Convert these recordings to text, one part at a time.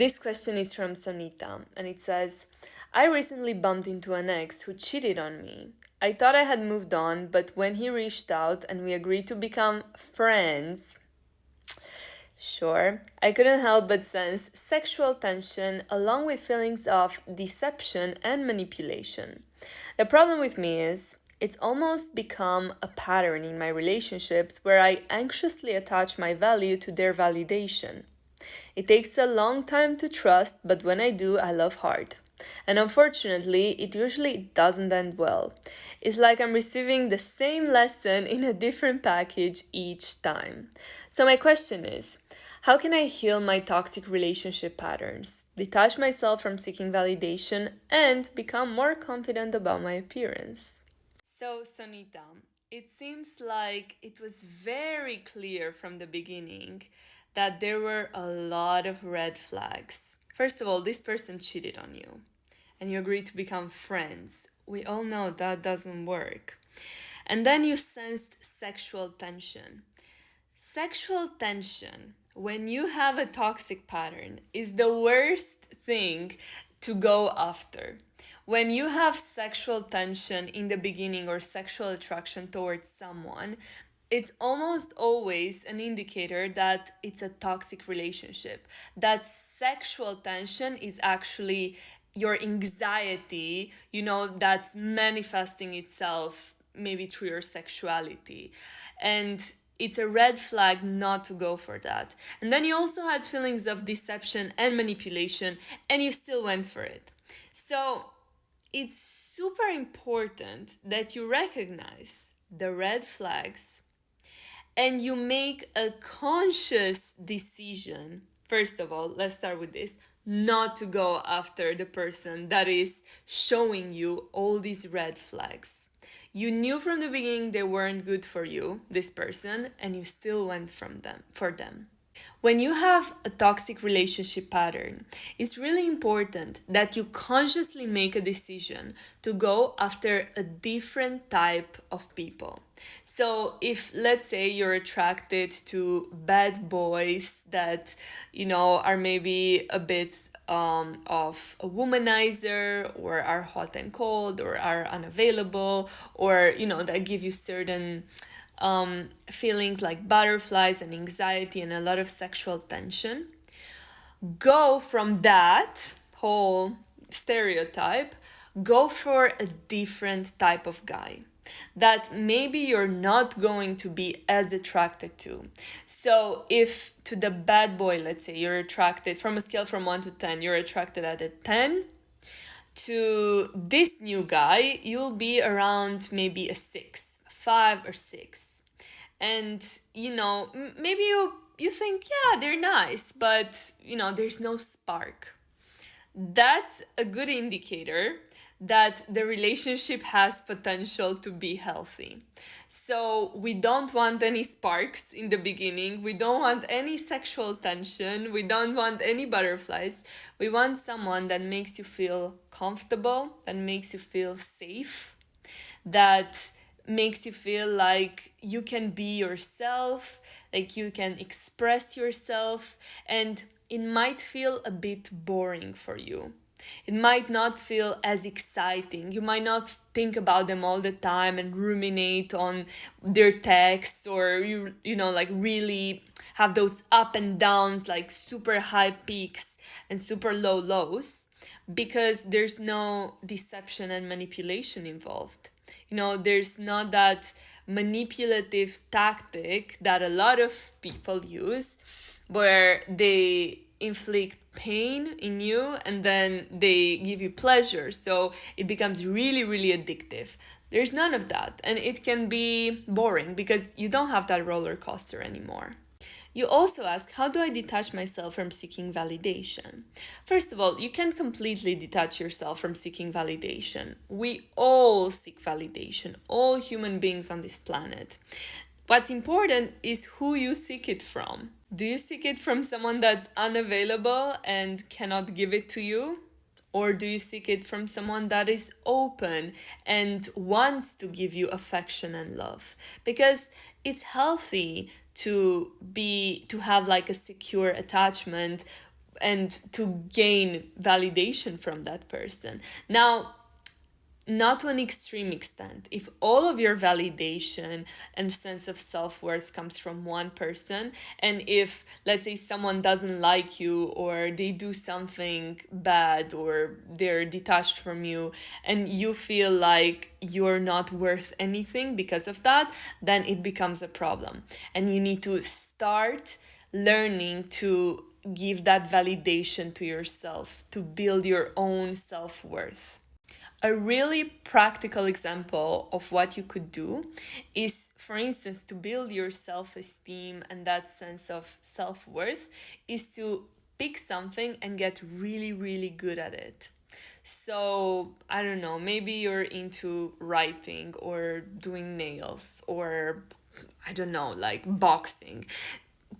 This question is from Sonita, and it says, I recently bumped into an ex who cheated on me. I thought I had moved on, but when he reached out and we agreed to become friends, sure, I couldn't help but sense sexual tension along with feelings of deception and manipulation. The problem with me is, it's almost become a pattern in my relationships where I anxiously attach my value to their validation. It takes a long time to trust, but when I do, I love hard. And unfortunately, it usually doesn't end well. It's like I'm receiving the same lesson in a different package each time. So, my question is, how can I heal my toxic relationship patterns, detach myself from seeking validation, and become more confident about my appearance? So, Sonita, it seems like it was very clear from the beginning that there were a lot of red flags. First of all, this person cheated on you and you agreed to become friends. We all know that doesn't work. And then you sensed sexual tension. Sexual tension, when you have a toxic pattern, is the worst thing to go after. When you have sexual tension in the beginning or sexual attraction towards someone, it's almost always an indicator that it's a toxic relationship. That sexual tension is actually your anxiety, that's manifesting itself maybe through your sexuality. And it's a red flag not to go for that. And then you also had feelings of deception and manipulation, and you still went for it. So it's super important that you recognize the red flags and you make a conscious decision. First of all, let's start with this, not to go after the person that is showing you all these red flags. You knew from the beginning they weren't good for you, this person, and you still went for them. When you have a toxic relationship pattern, it's really important that you consciously make a decision to go after a different type of people. So, if let's say you're attracted to bad boys that, are maybe a bit of a womanizer or are hot and cold or are unavailable or, that give you certain feelings like butterflies and anxiety and a lot of sexual tension. Go from that whole stereotype, go for a different type of guy that maybe you're not going to be as attracted to. So if to the bad boy, let's say you're attracted from a scale from 1 to 10, you're attracted at a 10, to this new guy, you'll be around maybe a 6, 5 or 6. And, maybe you think, yeah, they're nice, but, there's no spark. That's a good indicator that the relationship has potential to be healthy. So we don't want any sparks in the beginning. We don't want any sexual tension. We don't want any butterflies. We want someone that makes you feel comfortable, that makes you feel safe, that makes you feel like you can be yourself, like you can express yourself, and it might feel a bit boring for you. It might not feel as exciting. You might not think about them all the time and ruminate on their texts or like really have those up and downs, like super high peaks and super low lows, because there's no deception and manipulation involved. There's not that manipulative tactic that a lot of people use where they inflict pain in you and then they give you pleasure. So it becomes really, really addictive. There's none of that. And it can be boring because you don't have that roller coaster anymore. You also ask, how do I detach myself from seeking validation? First of all, you can't completely detach yourself from seeking validation. We all seek validation, all human beings on this planet. What's important is who you seek it from. Do you seek it from someone that's unavailable and cannot give it to you? Or do you seek it from someone that is open and wants to give you affection and love? Because it's healthy to have like a secure attachment and to gain validation from that person. Now, not to an extreme extent. If all of your validation and sense of self-worth comes from one person, and if, let's say, someone doesn't like you, or they do something bad, or they're detached from you, and you feel like you're not worth anything because of that, then it becomes a problem. And you need to start learning to give that validation to yourself, to build your own self-worth. A really practical example of what you could do is, for instance, to build your self-esteem and that sense of self-worth, is to pick something and get really, really good at it. So, I don't know, maybe you're into writing or doing nails or, I don't know, like boxing.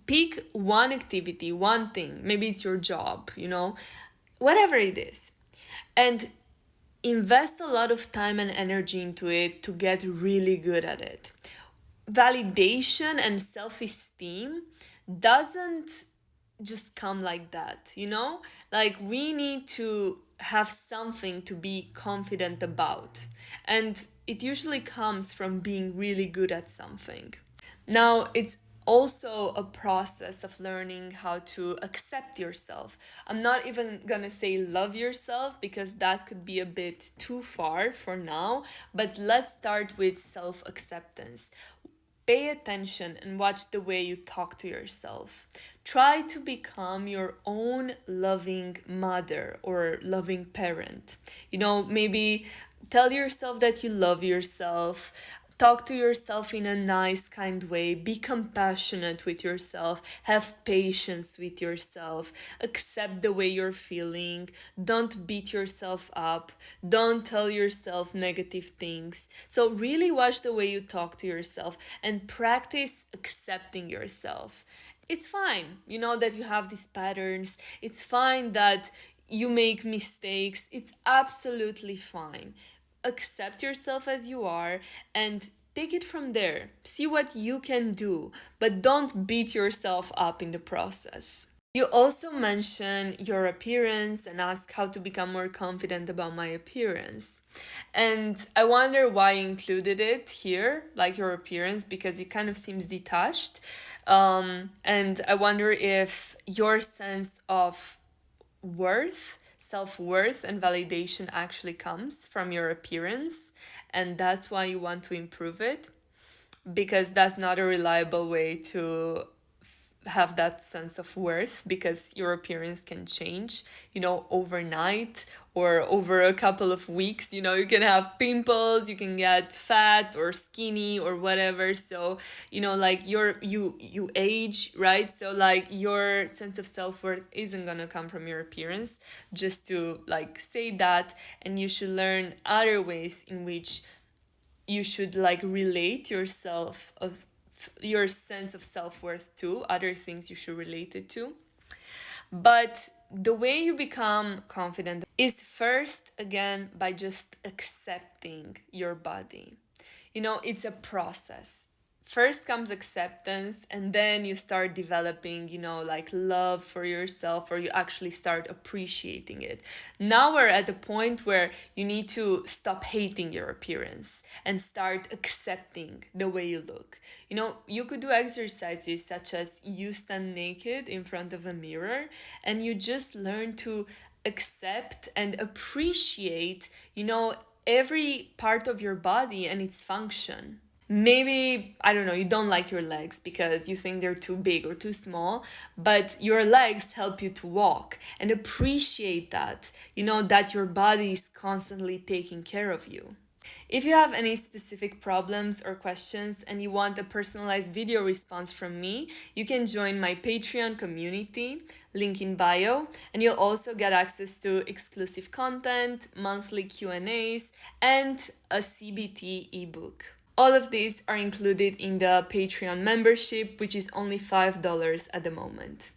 Pick one activity, one thing. Maybe it's your job, whatever it is. And invest a lot of time and energy into it to get really good at it. Validation and self-esteem doesn't just come like that, Like, we need to have something to be confident about. And it usually comes from being really good at something. Now, it's also a process of learning how to accept yourself. I'm not even gonna say love yourself, because that could be a bit too far for now, but let's start with self-acceptance. Pay attention and watch the way you talk to yourself. Try to become your own loving mother or loving parent. Maybe tell yourself that you love yourself. Talk to yourself in a nice, kind way. Be compassionate with yourself. Have patience with yourself. Accept the way you're feeling. Don't beat yourself up. Don't tell yourself negative things. So really watch the way you talk to yourself and practice accepting yourself. It's fine, that you have these patterns. It's fine that you make mistakes. It's absolutely fine. Accept yourself as you are and take it from there. See what you can do, but don't beat yourself up in the process. You also mention your appearance and ask how to become more confident about my appearance. And I wonder why you included it here, like your appearance, because it kind of seems detached. And I wonder if your sense of self-worth and validation actually comes from your appearance, and that's why you want to improve it, because that's not a reliable way to have that sense of worth, because your appearance can change, overnight or over a couple of weeks. You can have pimples, you can get fat or skinny or whatever. So, like you age, right? So like your sense of self-worth isn't gonna come from your appearance, just to like say that. And you should learn other ways in which you should like relate your sense of self-worth to other things you should relate it to. But the way you become confident is first, again, by just accepting your body. It's a process. First comes acceptance, and then you start developing, like love for yourself, or you actually start appreciating it. Now we're at the point where you need to stop hating your appearance and start accepting the way you look. You could do exercises such as you stand naked in front of a mirror and you just learn to accept and appreciate, every part of your body and its function. Maybe, I don't know, you don't like your legs because you think they're too big or too small, but your legs help you to walk, and appreciate that, that your body is constantly taking care of you. If you have any specific problems or questions and you want a personalized video response from me, you can join my Patreon community, link in bio, and you'll also get access to exclusive content, monthly Q&As, and a CBT ebook. All of these are included in the Patreon membership, which is only $5 at the moment.